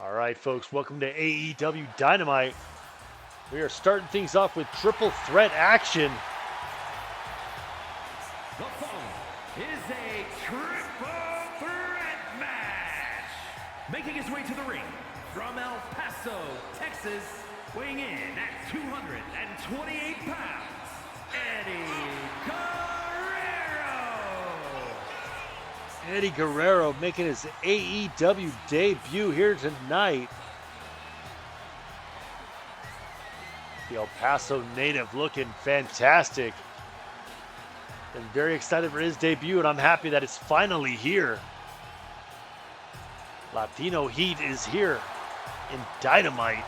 All right, folks, welcome to AEW Dynamite. We are starting things off with triple threat action. The following is a triple threat match. Making his way to the ring from El Paso, Texas, weighing in at 228 pounds, Eddie Guerrero. Eddie Guerrero making his AEW debut here tonight. The El Paso native looking fantastic. I'm very excited for his debut, and I'm happy that it's finally here. Latino Heat is here in Dynamite.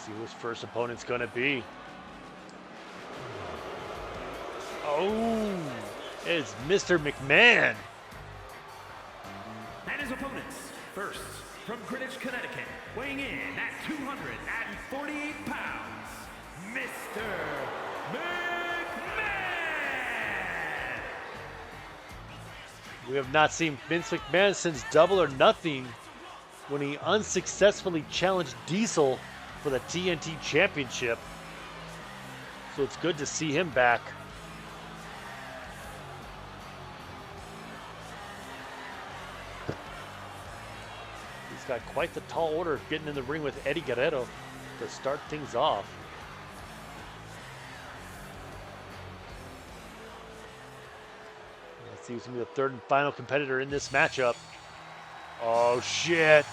See who his first opponent's gonna be. Oh, it's Mr. McMahon. And his opponents, first from Greenwich, Connecticut, weighing in at 248 pounds, Mr. McMahon. We have not seen Vince McMahon since Double or Nothing, when he unsuccessfully challenged Diesel for the TNT Championship. So it's good to see him back. He's got quite the tall order getting in the ring with Eddie Guerrero to start things off. Let's see who's going to be the third and final competitor in this matchup. Oh, shit.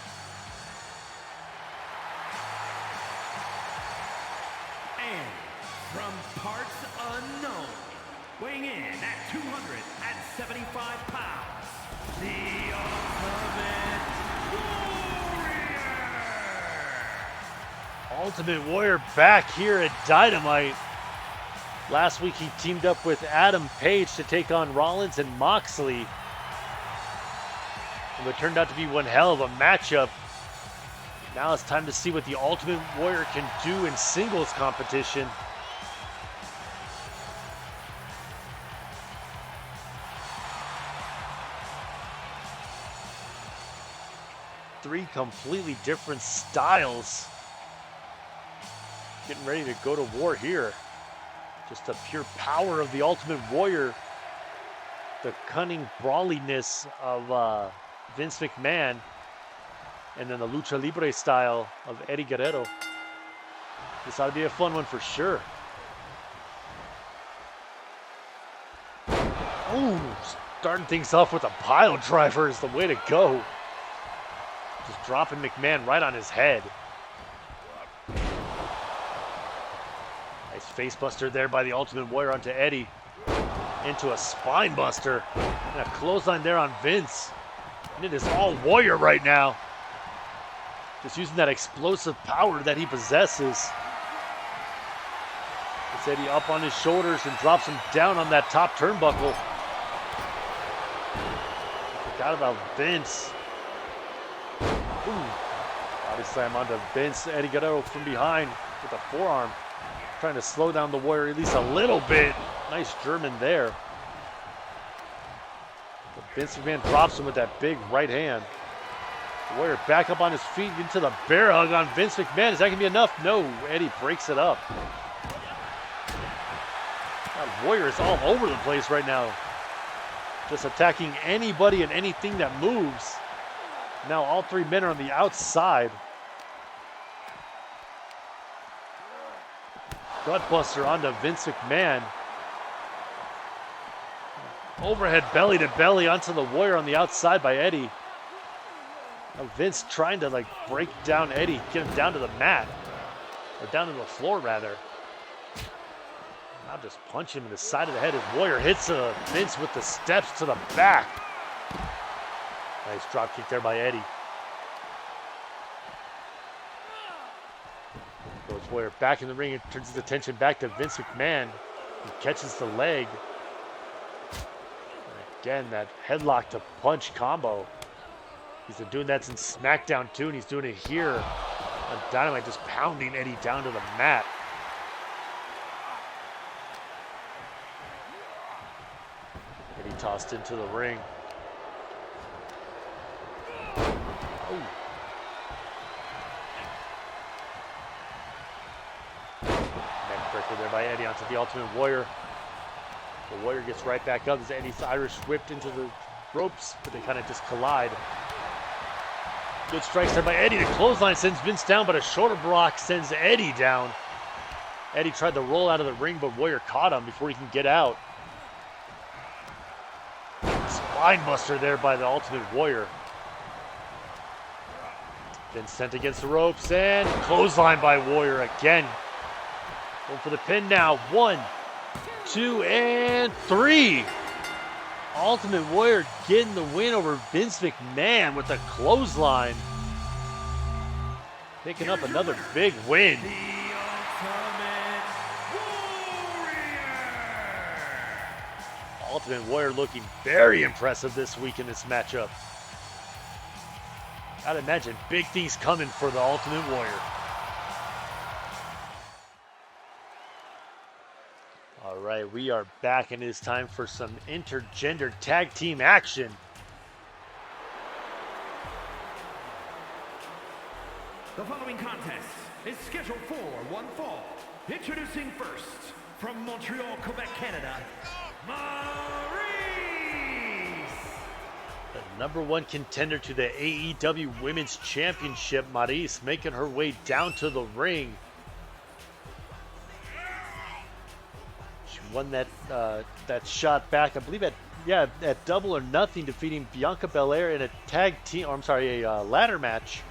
From parts unknown, weighing in at 275 pounds, the Ultimate Warrior back here at Dynamite. Last week he teamed up with Adam Page to take on Rollins and Moxley. And it turned out to be one hell of a matchup. Now it's time to see what the Ultimate Warrior can do in singles competition. Three completely different styles. Getting ready to go to war here. Just the pure power of the Ultimate Warrior. The cunning brawliness of Vince McMahon. And then the Lucha Libre style of Eddie Guerrero. This ought to be a fun one for sure. Oh, starting things off with a pile driver is the way to go. Just dropping McMahon right on his head. Nice face buster there by the Ultimate Warrior onto Eddie. Into a spine buster. And a clothesline there on Vince. And it is all Warrior right now. Just using that explosive power that he possesses. Gets Eddie up on his shoulders and drops him down on that top turnbuckle. Forgot about Vince. Ooh. Body slam onto Vince. Eddie Guerrero from behind with a forearm. Trying to slow down the Warrior at least a little bit. Nice German there. But Vince McMahon drops him with that big right hand. The Warrior back up on his feet into the bear hug on Vince McMahon. Is that going to be enough? No. Eddie breaks it up. That Warrior is all over the place right now. Just attacking anybody and anything that moves. Now all three men are on the outside. Gutbuster onto Vince McMahon. Overhead belly to belly onto the Warrior on the outside by Eddie. Now Vince trying to break down Eddie, get him down to the mat. Or down to the floor rather. Now just punch him in the side of the head as Warrior hits Vince with the steps to the back. Nice drop kick there by Eddie. Goes Warrior back in the ring and turns his attention back to Vince McMahon. He catches the leg. Again, that headlock to punch combo. He's been doing that since SmackDown too, and he's doing it here on Dynamite, just pounding Eddie down to the mat. Eddie tossed into the ring. Oh. Neckbreaker there by Eddie onto the Ultimate Warrior. The Warrior gets right back up as Eddie's Irish whipped into the ropes, but they kind of just collide. Good strikes there by Eddie. The clothesline sends Vince down, but a shoulder block sends Eddie down. Eddie tried to roll out of the ring, but Warrior caught him before he can get out. Spine buster there by the Ultimate Warrior. Vince sent against the ropes, and clothesline by Warrior again. Going for the pin now. 1, 2, and 3. Ultimate Warrior getting the win over Vince McMahon with a clothesline. Picking up another big win. Ultimate Warrior looking very impressive this week in this matchup. I'd imagine big things coming for the Ultimate Warrior. All right, we are back, and it is time for some intergender tag team action. The following contest is scheduled for one fall. Introducing first, from Montreal, Quebec, Canada, Maryse. The #1 contender to the AEW Women's Championship, Maryse, making her way down to the ring. Won that shot back, I believe at Double or Nothing, defeating Bianca Belair in a tag team, or I'm sorry, a ladder match,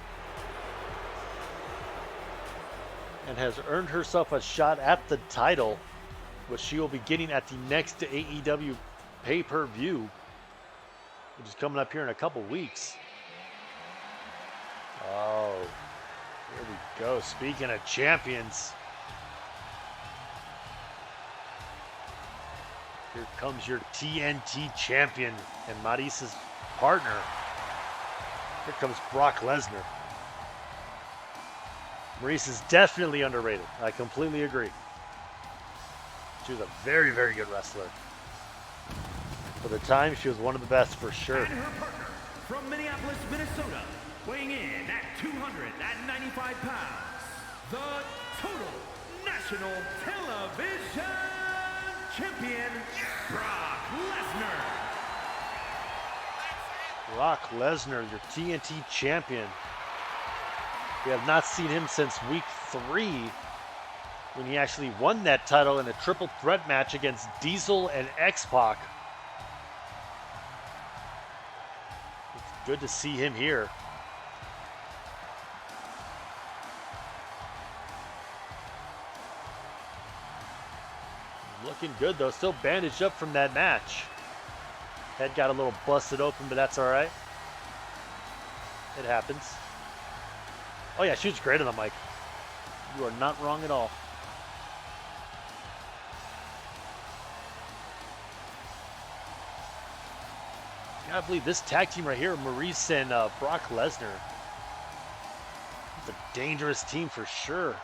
and has earned herself a shot at the title, which she will be getting at the next AEW pay-per-view, which is coming up here in a couple weeks. Oh, here we go. Speaking of champions. Here comes your TNT champion and Maryse's partner. Here comes Brock Lesnar. Maryse is definitely underrated. I completely agree. She was a very, very good wrestler. For the time, she was one of the best for sure. And her partner from Minneapolis, Minnesota, weighing in at 295 pounds, the total national television champion, Brock Lesnar. Brock Lesnar, your TNT champion. We have not seen him since week 3, when he actually won that title in a triple threat match against Diesel and X-Pac. It's good to see him here. Looking good though, still bandaged up from that match. Head got a little busted open, but that's all right. It happens. Oh yeah, she was great on the mic. You are not wrong at all. Gotta believe this tag team right here, Maryse and Brock Lesnar. It's a dangerous team for sure.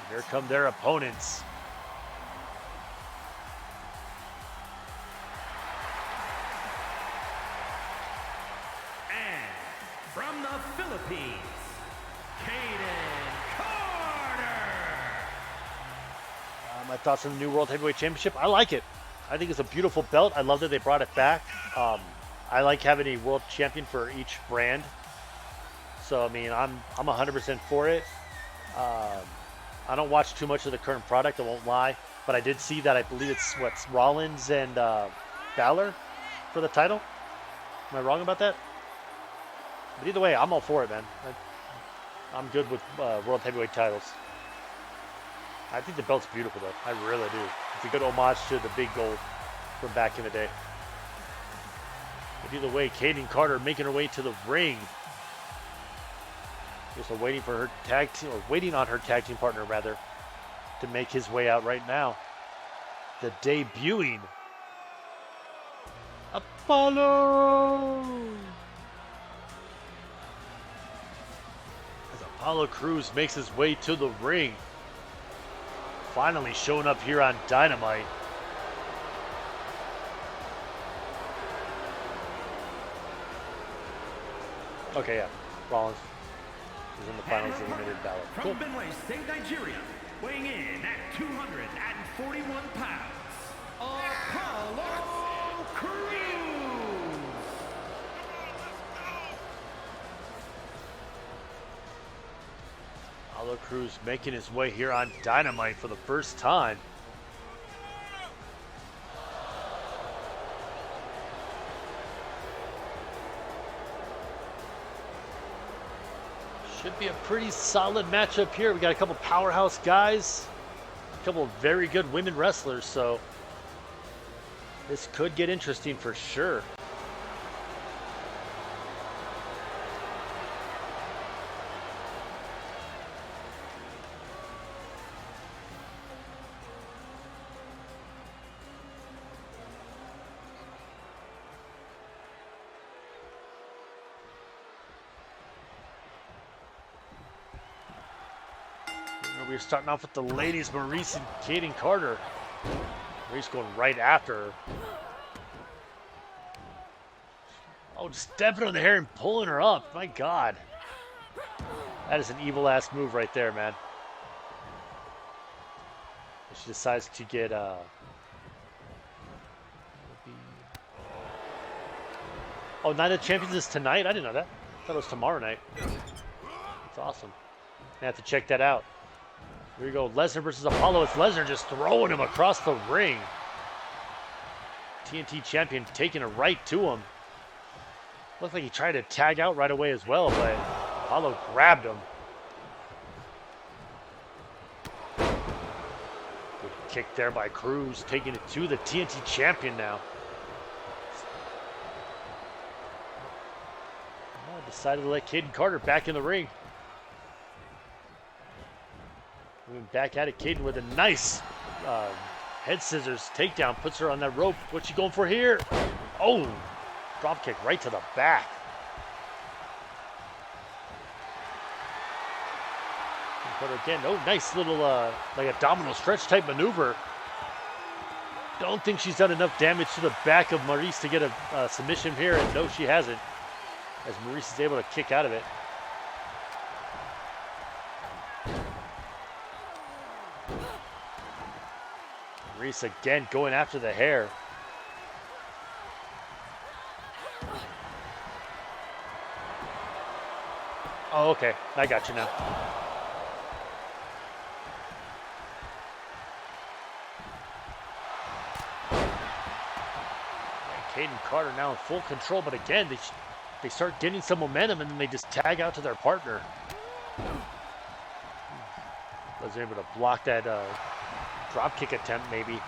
Here come their opponents. And from the Philippines, Kayden Carter. My thoughts on the new World Heavyweight Championship. I like it. I think it's a beautiful belt. I love that they brought it back. I like having a world champion for each brand. So I mean, I'm 100% for it. I don't watch too much of the current product, I won't lie, but I did see that. I believe it's Rollins and Balor for the title. Am I wrong about that? But either way, I'm all for it, man. I'm good with World Heavyweight titles. I think the belt's beautiful, though. I really do. It's a good homage to the big gold from back in the day. But either way, Kayden Carter making her way to the ring. Just waiting for her tag team, or waiting on her tag team partner rather, to make his way out right now. The debuting Apollo. As Apollo Crews makes his way to the ring. Finally showing up here on Dynamite. Okay, yeah. Rollins is in the finals of the limited ballot. Cool. From Benway State, Nigeria, weighing in at 241 pounds, Apollo Crews. Apollo Crews making his way here on Dynamite for the first time. Should be a pretty solid matchup here. We got a couple powerhouse guys, a couple of very good women wrestlers, so this could get interesting for sure. We're starting off with the ladies, Maryse and Kayden Carter. Maryse going right after her. Oh, just stepping on the hair and pulling her up. My God. That is an evil ass move right there, man. She decides to get oh, Night of Champions is tonight? I didn't know that. I thought it was tomorrow night. That's awesome. I have to check that out. Here we go, Lesnar versus Apollo. It's Lesnar just throwing him across the ring. TNT champion taking it right to him. Looked like he tried to tag out right away as well, but Apollo grabbed him. Good kick there by Crews, taking it to the TNT champion now. Oh, decided to let Kayden Carter back in the ring. Moving back at it, Kayden with a nice head scissors takedown. Puts her on that rope. What's she going for here? Oh, drop kick right to the back. But again, oh, nice little like abdominal stretch type maneuver. Don't think she's done enough damage to the back of Maryse to get a submission here, and no, she hasn't. As Maryse is able to kick out of it. Maryse again going after the hair. Oh, okay. I got you now. Kayden Carter now in full control, but again, they start getting some momentum and then they just tag out to their partner. Was able to block that drop kick attempt maybe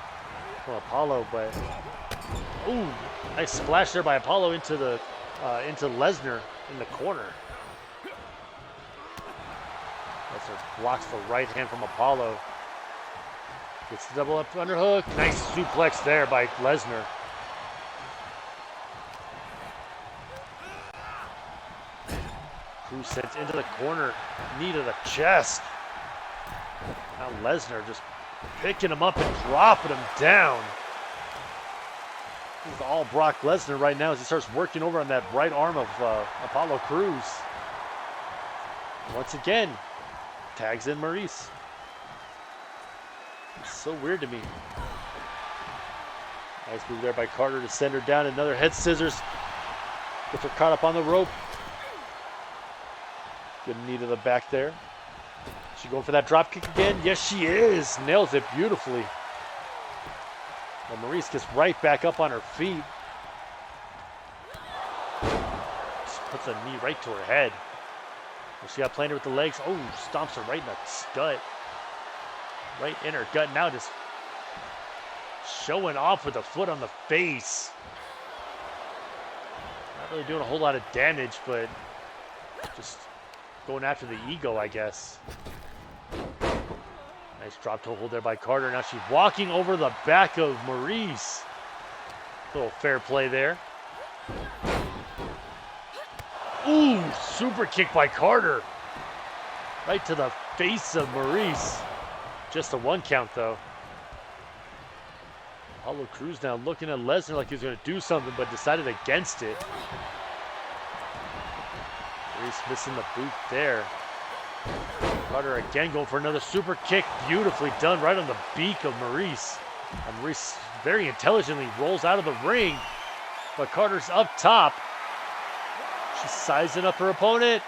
from Apollo, but ooh, nice splash there by Apollo into Lesnar in the corner. Lesnar blocks the right hand from Apollo. Gets the double up underhook. Nice suplex there by Lesnar. Crews sends into the corner, knee to the chest. Now Lesnar just picking him up and dropping him down. This is all Brock Lesnar right now as he starts working over on that right arm of Apollo Crews. Once again, tags in Maryse. It's so weird to me. Nice move there by Carter to send her down. Another head scissors. Gets her caught up on the rope. Good knee to the back there. She going for that drop kick again? Yes, she is. Nails it beautifully. And Maryse gets right back up on her feet. Just puts a knee right to her head. She got playing her with the legs. Oh, stomps her right in the gut. Right in her gut. Now just showing off with a foot on the face. Not really doing a whole lot of damage, but just going after the ego, I guess. Nice drop toe hold there by Carter. Now she's walking over the back of Maryse. Little fair play there. Ooh, super kick by Carter. Right to the face of Maryse. Just a 1 count, though. Apollo Crews now looking at Lesnar like he's going to do something, but decided against it. Maryse missing the boot there. Carter again going for another super kick. Beautifully done right on the beak of Maryse. And Maryse very intelligently rolls out of the ring. But Carter's up top. She's sizing up her opponent.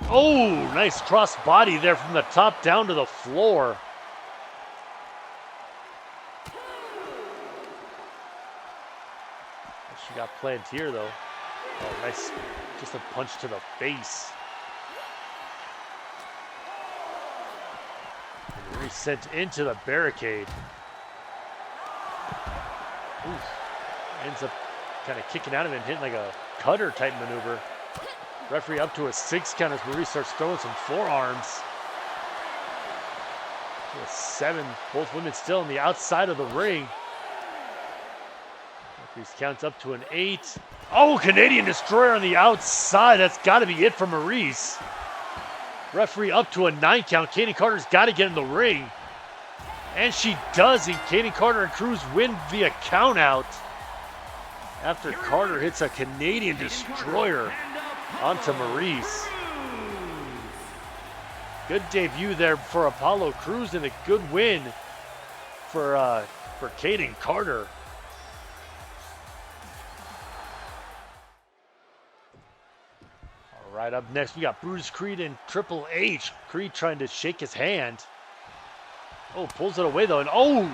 Oh, nice cross body there from the top down to the floor. What she got planned here, though. Oh, nice. Just a punch to the face. And Maryse sent into the barricade. Oof. Ends up kind of kicking out of it and hitting like a cutter type maneuver. Referee up to a 6 count as Maryse starts throwing some forearms. To a 7. Both women still on the outside of the ring. Referee counts up to an 8. Oh, Canadian Destroyer on the outside. That's got to be it for Maryse. Referee up to a 9 count. Kayden Carter's got to get in the ring. And she does. And Kayden Carter and Crews win via count out. After Carter hits a Canadian Destroyer onto Maryse. Good debut there for Apollo Crews and a good win for Kayden Carter. All right, up next we got Brutus Creed and Triple H. Creed trying to shake his hand. Oh, pulls it away though, and oh!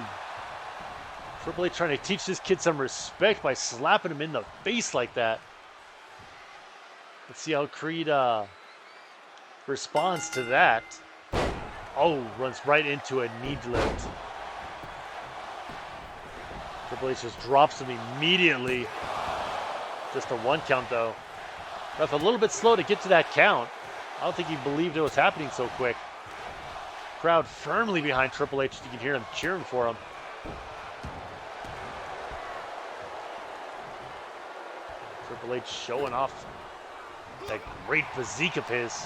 Triple H trying to teach this kid some respect by slapping him in the face like that. Let's see how Creed responds to that. Oh, runs right into a knee lift. Triple H just drops him immediately. Just a 1 count though. Ref a little bit slow to get to that count. I don't think he believed it was happening so quick. Crowd firmly behind Triple H. You can hear them cheering for him. Triple H showing off that great physique of his.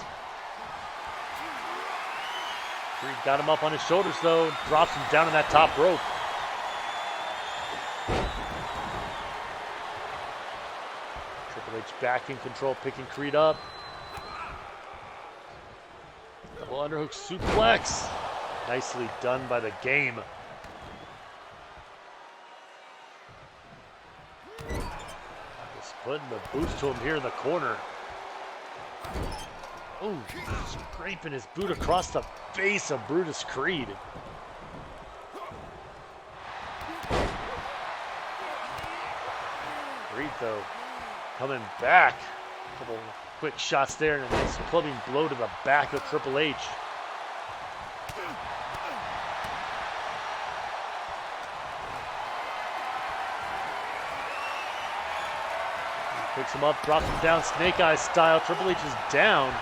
Creed got him up on his shoulders though, drops him down on that top rope. Triple H back in control, picking Creed up. Double underhook suplex. Nicely done by the game. Putting the boots to him here in the corner. Oh, scraping his boot across the face of Brutus Creed. Creed, though, coming back. A couple quick shots there and a nice clubbing blow to the back of Triple H. Picks him up, drops him down, Snake Eyes style. Triple H is down.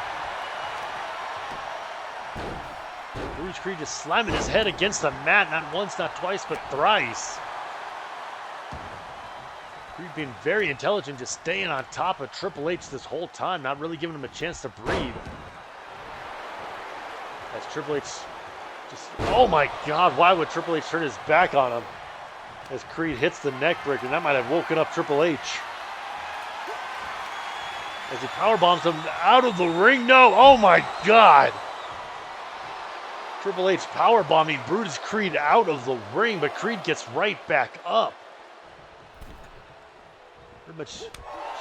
Brutus Creed just slamming his head against the mat, not once, not twice, but thrice. Creed being very intelligent, just staying on top of Triple H this whole time, not really giving him a chance to breathe. As Triple H just, oh my God, why would Triple H turn his back on him? As Creed hits the neck breaker, and that might have woken up Triple H. As he powerbombs him out of the ring. No, oh my God. Triple H powerbombing Brutus Creed out of the ring, but Creed gets right back up. Pretty much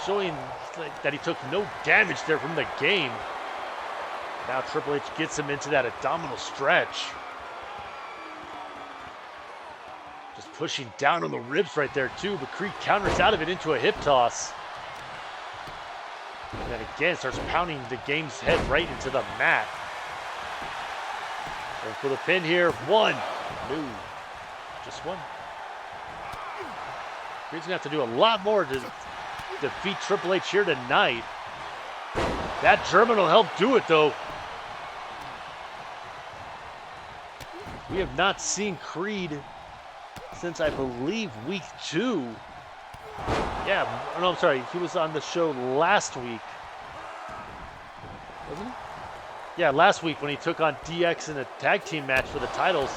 showing that he took no damage there from the game. Now Triple H gets him into that abdominal stretch. Just pushing down on the ribs right there too, but Creed counters out of it into a hip toss. And then again starts pounding the game's head right into the mat. And for the pin here, 1. No, just 1. Creed's gonna have to do a lot more to defeat Triple H here tonight. That German will help do it, though. We have not seen Creed since, I believe, week 2. Yeah, no, I'm sorry. He was on the show last week. Wasn't he? Yeah, last week when he took on DX in a tag team match for the titles.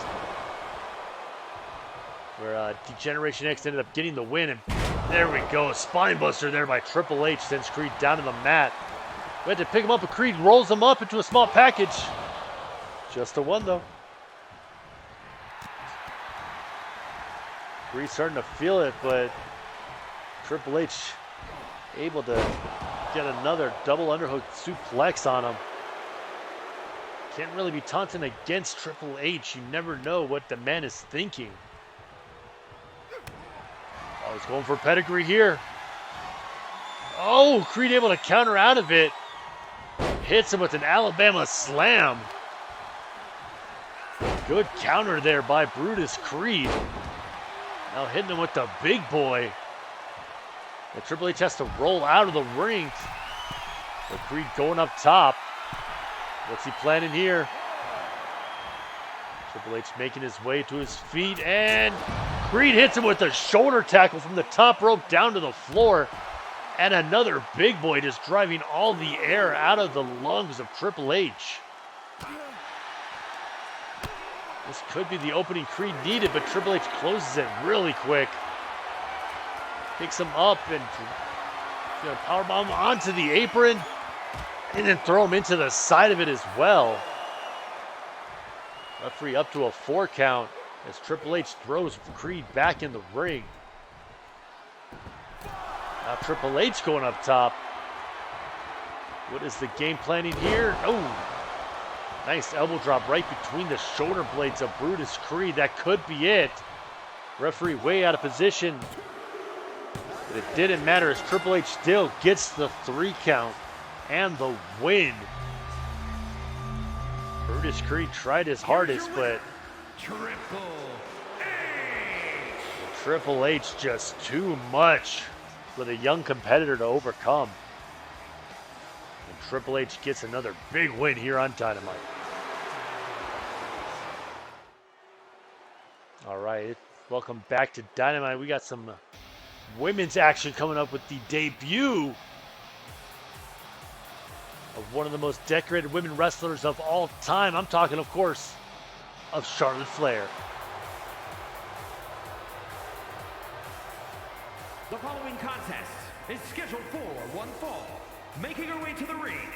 Where Degeneration X ended up getting the win. And there we go. A spine buster there by Triple H sends Creed down to the mat. We had to pick him up, but Creed rolls him up into a small package. Just a one, though. Creed starting to feel it, but Triple H able to get another double underhook suplex on him. Can't really be taunting against Triple H. You never know what the man is thinking. Oh, he's going for pedigree here. Oh, Creed able to counter out of it. Hits him with an Alabama slam. Good counter there by Brutus Creed. Now hitting him with the big boy. And Triple H has to roll out of the ring. So Creed going up top. What's he planning here? Triple H making his way to his feet, and Creed hits him with a shoulder tackle from the top rope down to the floor. And another big boy just driving all the air out of the lungs of Triple H. This could be the opening Creed needed, but Triple H closes it really quick. Picks him up and powerbomb onto the apron. And then throw him into the side of it as well. Referee up to a 4 count as Triple H throws Creed back in the ring. Now Triple H going up top. What is the game planning here? Oh, nice elbow drop right between the shoulder blades of Brutus Creed. That could be it. Referee way out of position. But it didn't matter as Triple H still gets the 3 count. And the win. Brutus Creed tried his hardest, but Triple H just too much for the young competitor to overcome. And Triple H gets another big win here on Dynamite. All right, welcome back to Dynamite. We got some women's action coming up with the debut of one of the most decorated women wrestlers of all time. I'm talking, of course, of Charlotte Flair. The following contest is scheduled for one fall. Making her way to the ring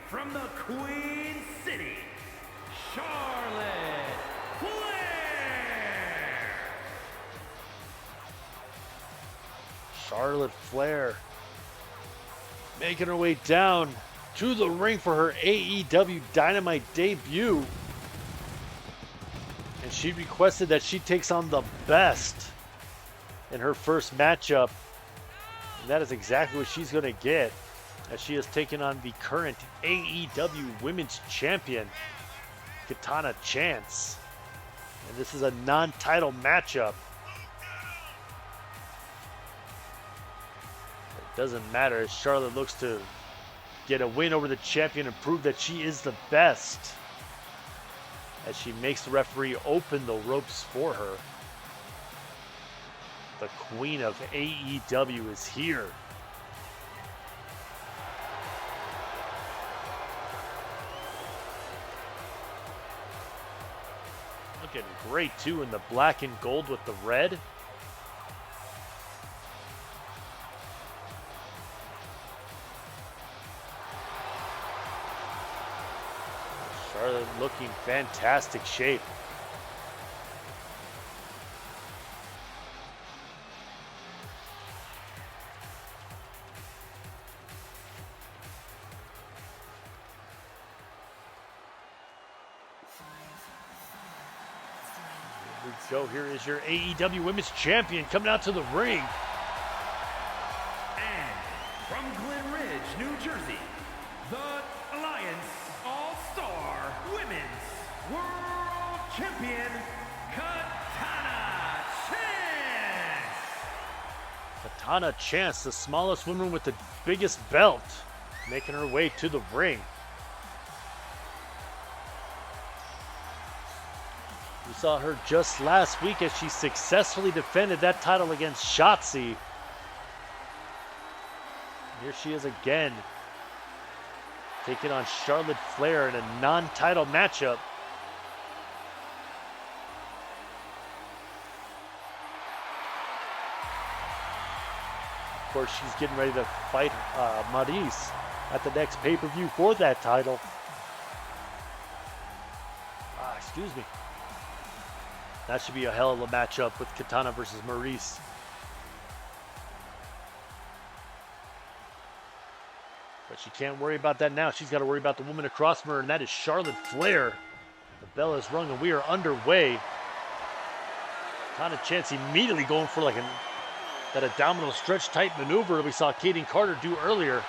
from the Queen City, Charlotte Flair. Charlotte Flair making her way down to the ring for her AEW Dynamite debut. And she requested that she takes on the best in her first matchup. And that is exactly what she's going to get, as she is taking on the current AEW Women's Champion, Katana Chance. And this is a non-title matchup. It doesn't matter as Charlotte looks to get a win over the champion and prove that she is the best, as she makes the referee open the ropes for her. The queen of AEW is here. Looking great too in the black and gold with the red. Charlotte looking fantastic shape. Here we go. Here is your AEW Women's Champion coming out to the ring. And from Glen Ridge, New Jersey, the Alliance All-Star Women's World Champion, Katana Chance. Katana Chance, the smallest woman with the biggest belt. making her way to the ring. We saw her just last week as she successfully defended that title against Shotzi. Here she is again, taking on Charlotte Flair in a non-title matchup. Of course, she's getting ready to fight Maryse at the next pay-per-view for that title. Excuse me. That should be a hell of a matchup with Katana versus Maryse. But she can't worry about that now. She's got to worry about the woman across from her, and that is Charlotte Flair. The bell is rung, and we are underway. Katana Chance immediately going for like that abdominal stretch tight maneuver we saw Kayden Carter do earlier.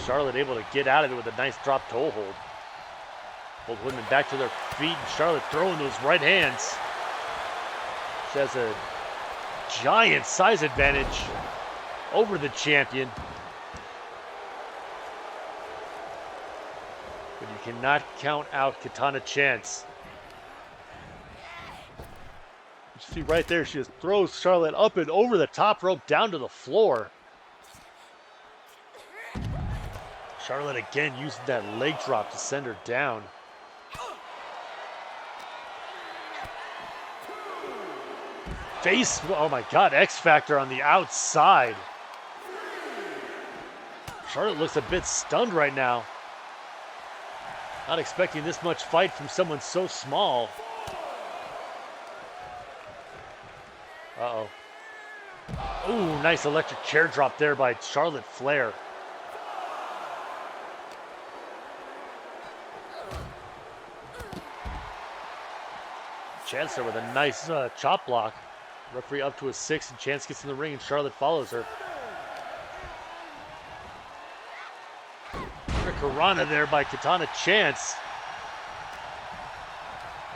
Charlotte able to get out of it with a nice drop toe hold. Both women back to their feet, and Charlotte throwing those right hands. She has a giant size advantage over the champion. But you cannot count out Katana Chance. You see right there, she just throws Charlotte up and over the top rope down to the floor. Charlotte again using that leg drop to send her down. Face, oh my God, X Factor on the outside. Charlotte looks a bit stunned right now. Not expecting this much fight from someone so small. Uh-oh. Ooh, nice electric chair drop there by Charlotte Flair. Chance there with a nice chop block. Referee up to a 6, and Chance gets in the ring, and Charlotte follows her. Karrion there by Katana Chance.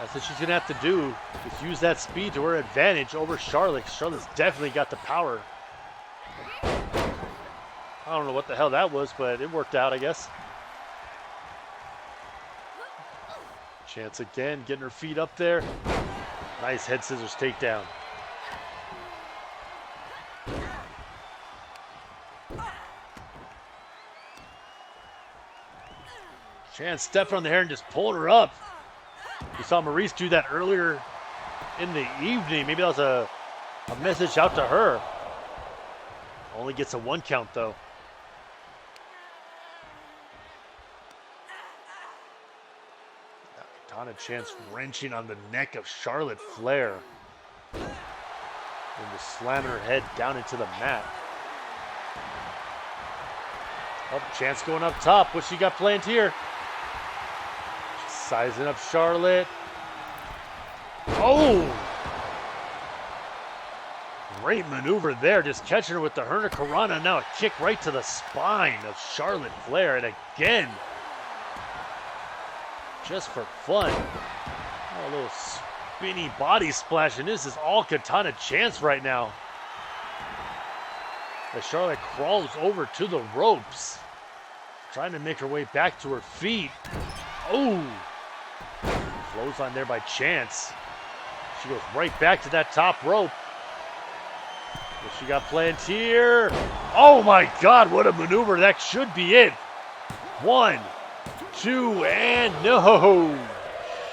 That's what she's going to have to do, is use that speed to her advantage over Charlotte. Charlotte's definitely got the power. I don't know what the hell that was, but it worked out, I guess. Chance again, getting her feet up there. Nice head scissors takedown. Chance stepping on the hair and just pulling her up. We saw Maryse do that earlier in the evening. Maybe that was a message out to her. Only gets a 1 count though. Now, Katana Chance wrenching on the neck of Charlotte Flair. And just slamming her head down into the mat. Oh, Chance going up top. What she got planned here? Sizing up Charlotte. Oh! Great maneuver there, just catching her with the Hurricanrana. Now a kick right to the spine of Charlotte Flair. And again, just for fun, a little spinny body splash. And this is all Katana Chance right now. As Charlotte crawls over to the ropes, trying to make her way back to her feet. Oh! Flows on there by Chance. She goes right back to that top rope. What she got planned here? Oh my God, what a maneuver. That should be it. 1, 2, and no.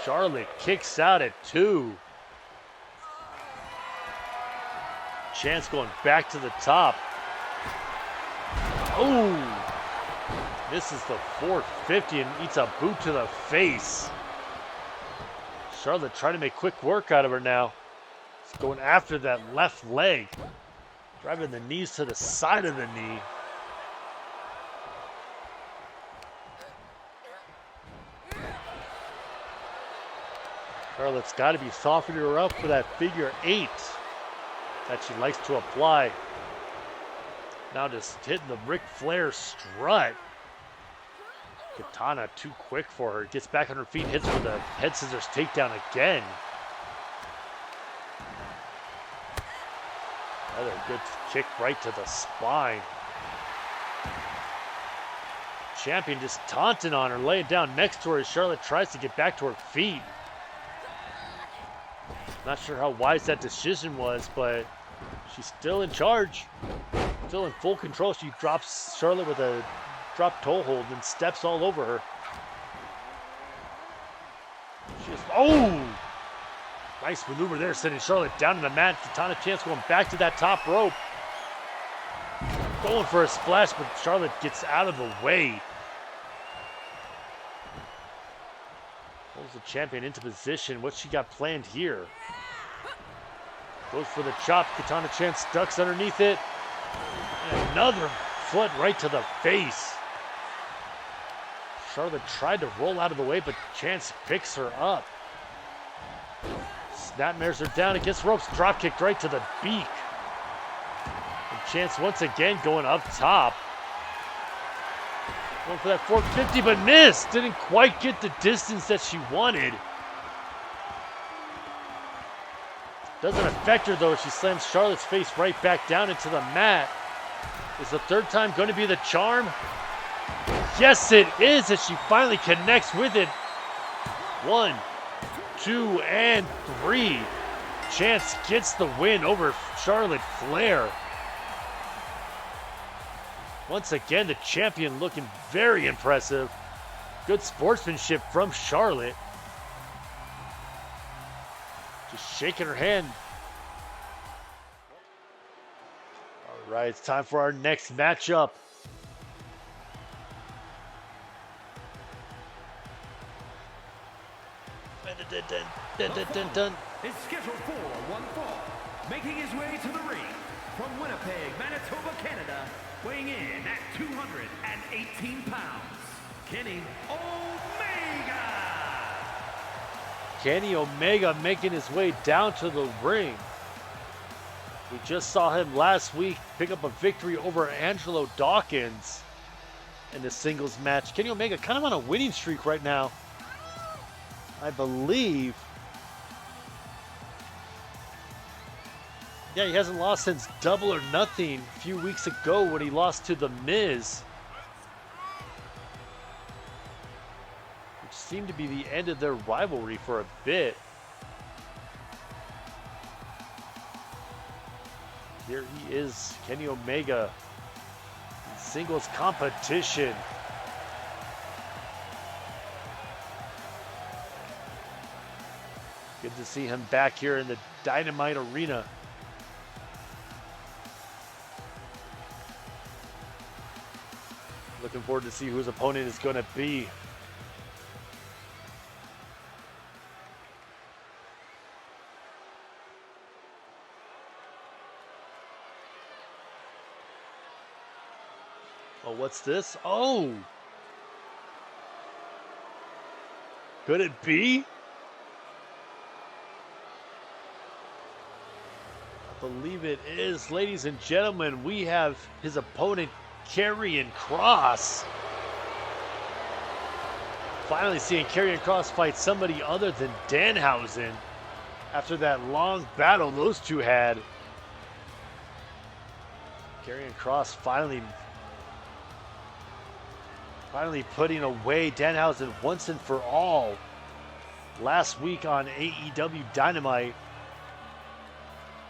Charlotte kicks out at 2. Chance going back to the top. Oh! Misses the 450 and eats a boot to the face. Charlotte trying to make quick work out of her now. She's going after that left leg. Driving the knees to the side of the knee. Charlotte's got to be softening her up for that figure 8 that she likes to apply. Now just hitting the Ric Flair strut. Katana too quick for her. Gets back on her feet, hits her with a head scissors takedown again. Another good kick right to the spine. Champion just taunting on her, laying down next to her as Charlotte tries to get back to her feet. Not sure how wise that decision was, but she's still in charge. Still in full control. She drops Charlotte with a drop toe hold and steps all over her. Oh! Nice maneuver there, sending Charlotte down to the mat. Katana chance going back to that top rope. Going for a splash, but Charlotte gets out of the way. Pulls the champion into position. What's she got planned here? Goes for the chop. Katana chance ducks underneath it. And another foot right to the face. Charlotte tried to roll out of the way, but Chance picks her up. Snapmares her down against ropes. Drop kicked right to the beak. And Chance once again going up top. Going for that 450, but missed. Didn't quite get the distance that she wanted. Doesn't affect her though. She slams Charlotte's face right back down into the mat. Is the third time going to be the charm? Yes, it is, as she finally connects with it. 1, 2, and 3. Chance gets the win over Charlotte Flair. Once again, the champion looking very impressive. Good sportsmanship from Charlotte. Just shaking her hand. All right, it's time for our next matchup. Is scheduled for one fall. Making his way to the ring from Winnipeg, Manitoba, Canada, weighing in at 218 pounds, Kenny Omega. Kenny Omega making his way down to the ring. We just saw him last week pick up a victory over Angelo Dawkins in the singles match. Kenny Omega kind of on a winning streak right now, I believe. Yeah, he hasn't lost since Double or Nothing a few weeks ago when he lost to The Miz, which seemed to be the end of their rivalry for a bit. Here he is, Kenny Omega, in singles competition. Good to see him back here in the Dynamite arena. Looking forward to see who his opponent is going to be. Oh, what's this? Oh! Could it be? I believe it is. Ladies and gentlemen, we have his opponent, Karrion Kross. Finally seeing Karrion Kross fight somebody other than Danhausen after that long battle those two had. Karrion Kross finally putting away Danhausen once and for all last week on AEW Dynamite.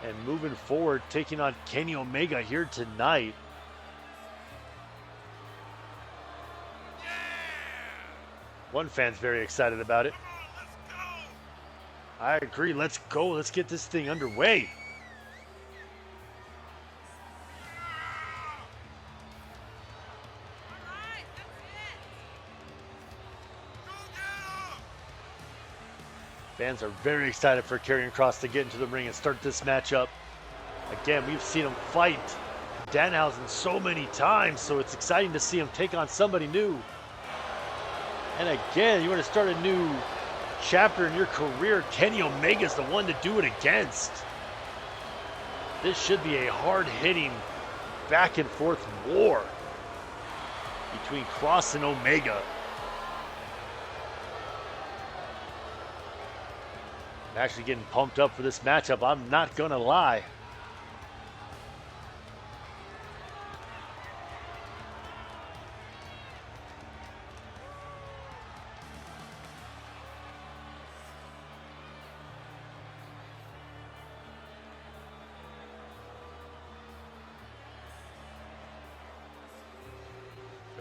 And moving forward, taking on Kenny Omega here tonight. One fan's very excited about it. I agree. Let's go. Let's get this thing underway. Fans are very excited for Karrion Kross to get into the ring and start this matchup. Again, we've seen him fight Danhausen so many times, so it's exciting to see him take on somebody new. And again, you want to start a new chapter in your career, Kenny Omega is the one to do it against. This should be a hard-hitting, back-and-forth war between Kross and Omega. I'm actually getting pumped up for this matchup, I'm not gonna lie.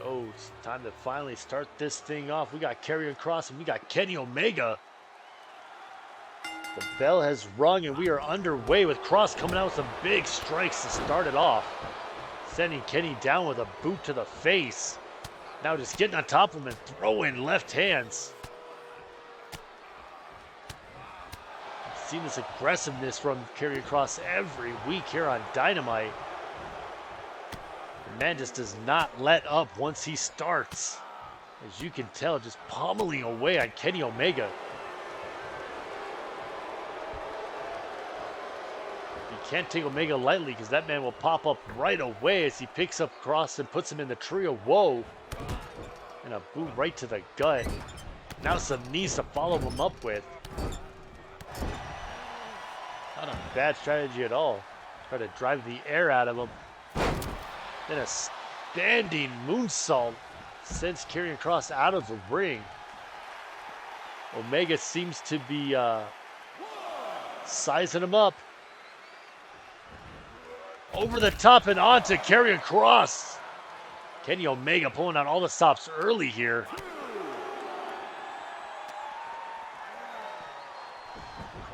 Oh, it's time to finally start this thing off. We got Karrion Kross and we got Kenny Omega. The bell has rung and we are underway with Kross coming out with some big strikes to start it off. Sending Kenny down with a boot to the face. Now just getting on top of him and throwing left hands. I've seen this aggressiveness from Karrion Kross every week here on Dynamite. The man just does not let up once he starts. As you can tell, just pummeling away on Kenny Omega. You can't take Omega lightly because that man will pop up right away as he picks up Kross and puts him in the trio. Whoa. And a boot right to the gut. Now some knees to follow him up with. Not a bad strategy at all. Try to drive the air out of him. Then a standing moonsault sends Karrion Kross out of the ring. Omega seems to be sizing him up. Over the top and on to Karrion Kross. Kenny Omega pulling out all the stops early here.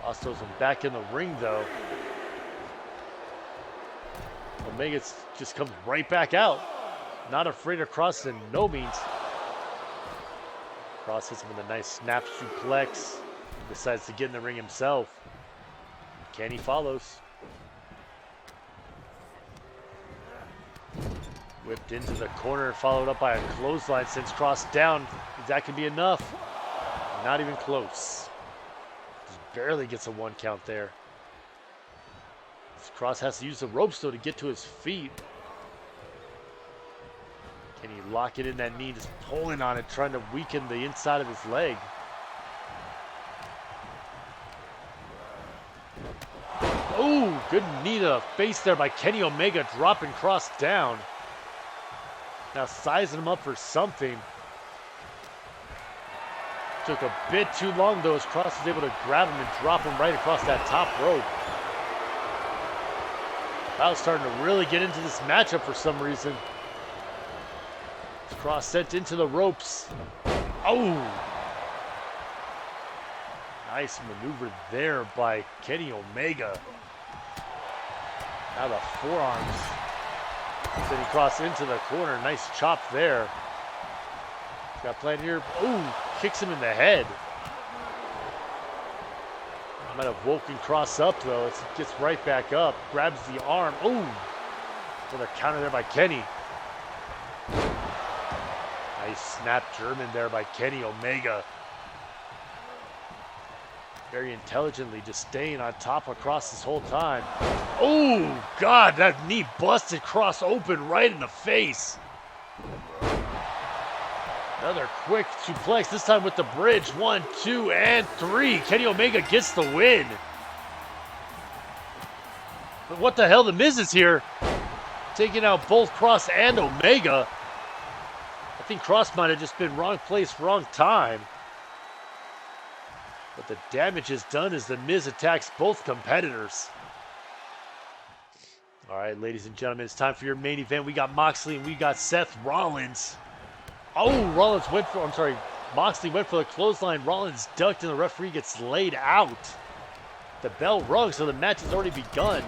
Kross throws him back in the ring though. Omega just comes right back out. Not afraid of Kross in no means. Kross hits him with a nice snap suplex. Decides to get in the ring himself. Kenny follows. Whipped into the corner, followed up by a clothesline, sends Kross down. That could be enough. Not even close. Just barely gets a 1 count there. Kross has to use the ropes though to get to his feet. Can he lock it in that knee, just pulling on it, trying to weaken the inside of his leg. Oh, good knee to the face there by Kenny Omega, dropping Kross down. Now sizing him up for something. Took a bit too long though as Kross was able to grab him and drop him right across that top rope. Crowd's starting to really get into this matchup for some reason. Kross sent into the ropes. Oh! Nice maneuver there by Kenny Omega. Now the forearms. Sending Kross into the corner. Nice chop there. Got planned here. Oh, kicks him in the head. Might have woken Kross up though. It gets right back up. Grabs the arm. Oh, another counter there by Kenny. Nice snap German there by Kenny Omega. Very intelligently just staying on top of Kross this whole time. Oh, God, that knee busted Kross open right in the face. Another quick suplex, this time with the bridge. 1, 2, and 3. Kenny Omega gets the win. But what the hell, the Miz is here. Taking out both Kross and Omega. I think Kross might have just been wrong place, wrong time. But the damage is done as the Miz attacks both competitors. All right, ladies and gentlemen, it's time for your main event. We got Moxley and we got Seth Rollins. Oh, Moxley went for the clothesline. Rollins ducked and the referee gets laid out. The bell rung, so the match has already begun.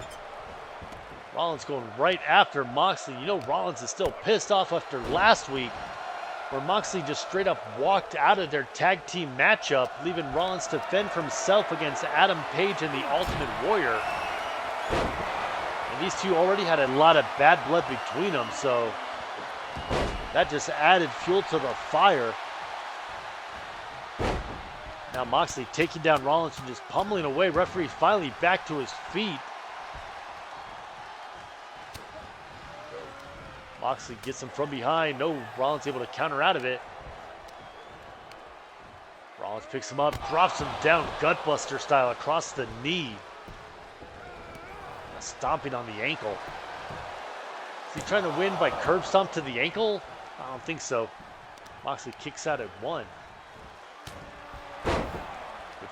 Rollins going right after Moxley. You know Rollins is still pissed off after last week, where Moxley just straight up walked out of their tag team matchup, leaving Rollins to fend for himself against Adam Page and the Ultimate Warrior. And these two already had a lot of bad blood between them, so that just added fuel to the fire. Now Moxley taking down Rollins and just pummeling away. Referee finally back to his feet. Moxley gets him from behind. No, Rollins able to counter out of it. Rollins picks him up, drops him down gutbuster style across the knee. Stomping on the ankle. Is he trying to win by curb stomp to the ankle? I don't think so. Moxley kicks out at 1. Good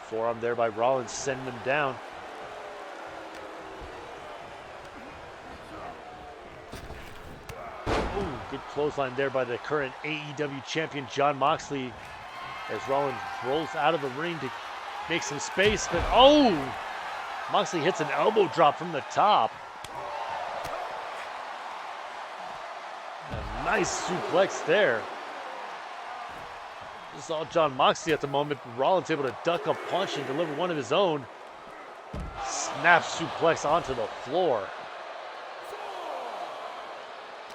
forearm there by Rollins, sending him down. Ooh, Good clothesline there by the current AEW champion, Jon Moxley, as Rollins rolls out of the ring to make some space. But, oh! Moxley hits an elbow drop from the top. A nice suplex there. This is all Jon Moxley at the moment. Rollins able to duck a punch and deliver one of his own. Snap suplex onto the floor.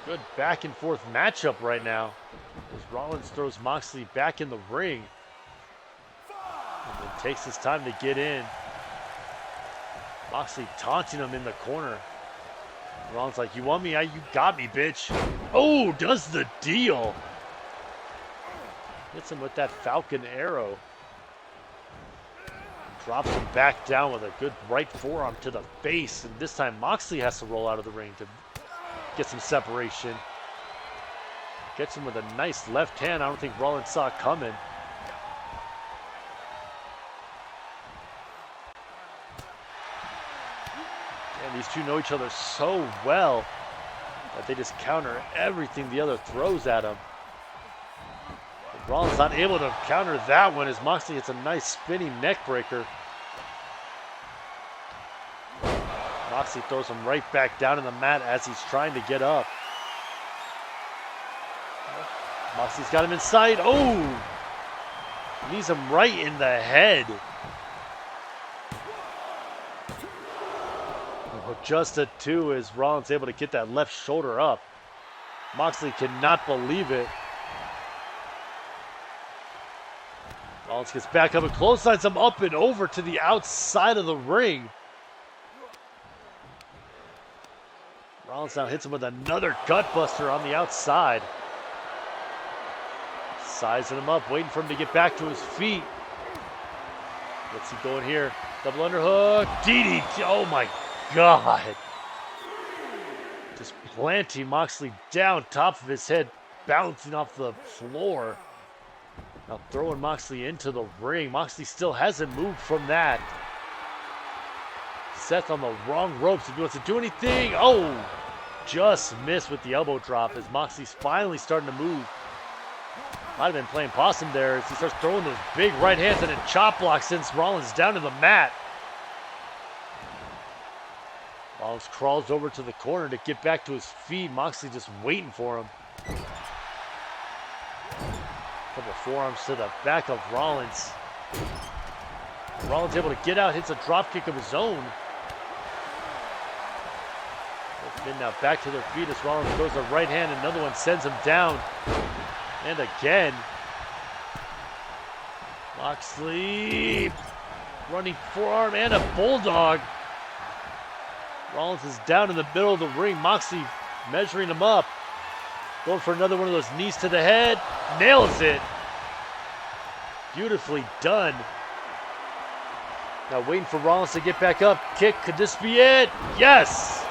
Good back and forth matchup right now as Rollins throws Moxley back in the ring and then takes his time to get in. Moxley taunting him in the corner. Rollins like, you want me? You got me, bitch. Oh, does the deal. Hits him with that Falcon arrow. Drops him back down with a good right forearm to the face. And this time Moxley has to roll out of the ring to get some separation. Gets him with a nice left hand. I don't think Rollins saw it coming. And these two know each other so well that they just counter everything the other throws at them. But Rollins not able to counter that one as Moxley hits a nice spinning neck breaker. Moxley throws him right back down in the mat as he's trying to get up. Moxley's got him in sight. Oh! Knees him right in the head. Just a 2 as Rollins able to get that left shoulder up. Moxley cannot believe it. Rollins gets back up and clotheslines him up and over to the outside of the ring. Rollins now hits him with another gutbuster on the outside. Sizing him up, waiting for him to get back to his feet. What's he going here? Double underhook. DDT. Oh my God. Just planting Moxley down, top of his head, bouncing off the floor. Now throwing Moxley into the ring. Moxley still hasn't moved from that. Seth on the wrong ropes if he wants to do anything. Oh, just missed with the elbow drop as Moxley's finally starting to move. Might have been playing possum there as he starts throwing those big right hands and then chop block sends Rollins down to the mat. Rollins crawls over to the corner to get back to his feet. Moxley just waiting for him. Couple forearms to the back of Rollins. Rollins able to get out, hits a drop kick of his own. Both men now back to their feet as Rollins throws a right hand. Another one sends him down. And again. Moxley. Running forearm and a bulldog. Rollins is down in the middle of the ring. Moxley measuring him up. Going for another one of those knees to the head. Nails it. Beautifully done. Now waiting for Rollins to get back up. Kick, could this be it? Yes!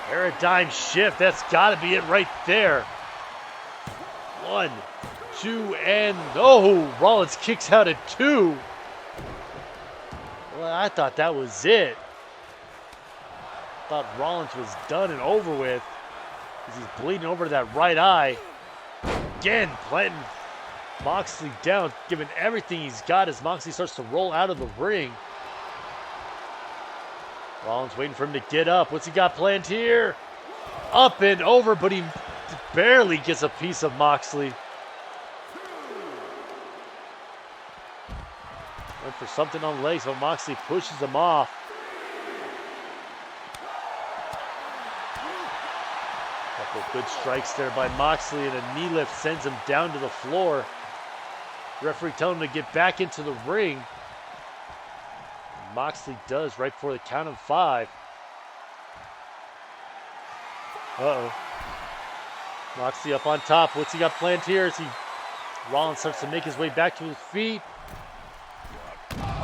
Paradigm shift, that's gotta be it right there. 1, 2, and oh! Rollins kicks out at 2. Well, I thought that was it. Thought Rollins was done and over with. As he's bleeding over to that right eye. Again, planting Moxley down, giving everything he's got as Moxley starts to roll out of the ring. Rollins waiting for him to get up. What's he got planned here? Up and over, but he barely gets a piece of Moxley. Went for something on the legs, but Moxley pushes him off. Couple good strikes there by Moxley, and a knee lift sends him down to the floor. Referee telling him to get back into the ring. Moxley does right before the count of 5. Uh-oh. Moxley up on top. What's he got planned here? Rollins starts to make his way back to his feet.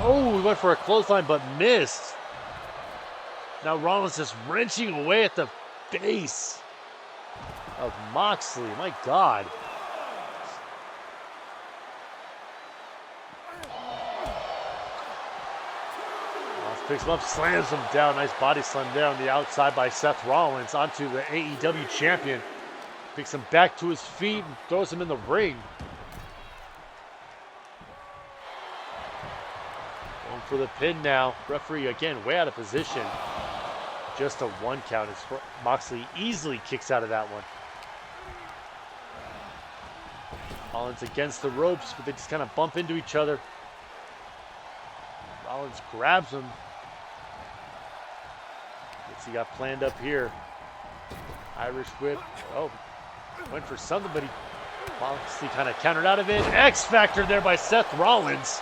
Oh, he went for a clothesline but missed. Now Rollins just wrenching away at the face of Moxley. My God. Picks him up, slams him down. Nice body slam there on the outside by Seth Rollins onto the AEW champion. Picks him back to his feet and throws him in the ring. Going for the pin now. Referee again way out of position. Just a 1 count as Moxley easily kicks out of that one. Rollins against the ropes, but they just kind of bump into each other. Rollins grabs him. What's he got planned up here? Irish whip. Oh, went for something, but Moxley kind of countered out of it. X Factor there by Seth Rollins.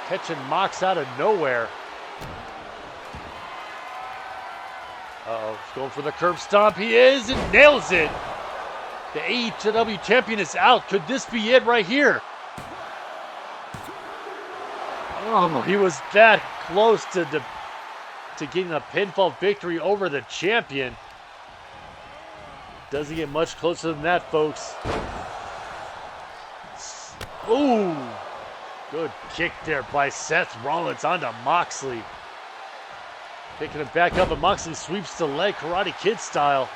Catching Mox out of nowhere. Uh-oh, he's going for the curb stomp. He is and nails it. The AEW champion is out. Could this be it right here? Oh, he was that close to getting a pinfall victory over the champion. Doesn't get much closer than that, folks. Ooh, good kick there by Seth Rollins onto Moxley. Picking him back up, and Moxley sweeps the leg, Karate Kid style.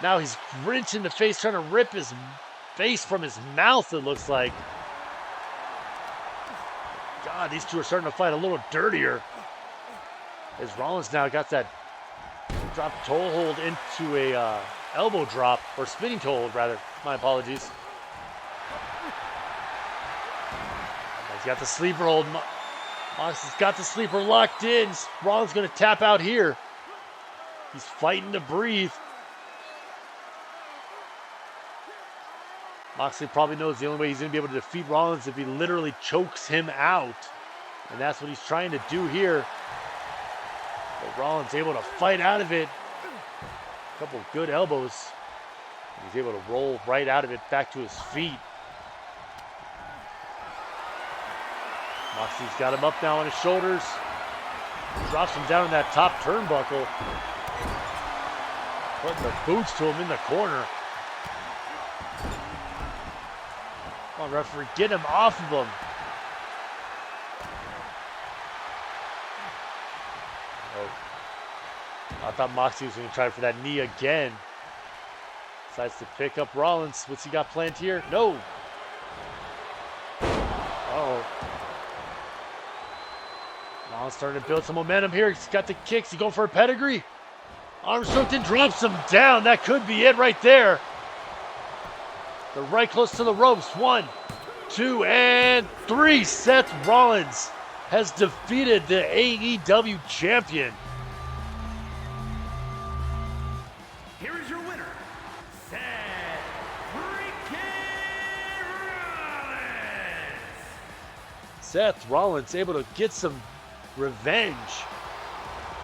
Now he's wrenching the face, trying to rip his face from his mouth, it looks like. God, these two are starting to fight a little dirtier. As Rollins now got that drop toe hold into a elbow drop, or spinning toe hold rather. My apologies. He's got the sleeper hold. Moxley's got the sleeper locked in. Rollins going to tap out here. He's fighting to breathe. Moxley probably knows the only way he's going to be able to defeat Rollins is if he literally chokes him out. And that's what he's trying to do here. But Rollins able to fight out of it. A couple of good elbows. He's able to roll right out of it back to his feet. Moxley's got him up now on his shoulders. Drops him down in that top turnbuckle. Putting the boots to him in the corner. Come on, referee, get him off of him. Oh. I thought Moxley was going to try for that knee again. Decides to pick up Rollins. What's he got planned here? No. Uh-oh. Rollins starting to build some momentum here. He's got the kicks. He's going for a pedigree. Armstrong drops him down. That could be it right there. They're right close to the ropes. 1, 2, and 3. Seth Rollins has defeated the AEW champion. Here is your winner, Seth freaking Rollins. Seth Rollins able to get some revenge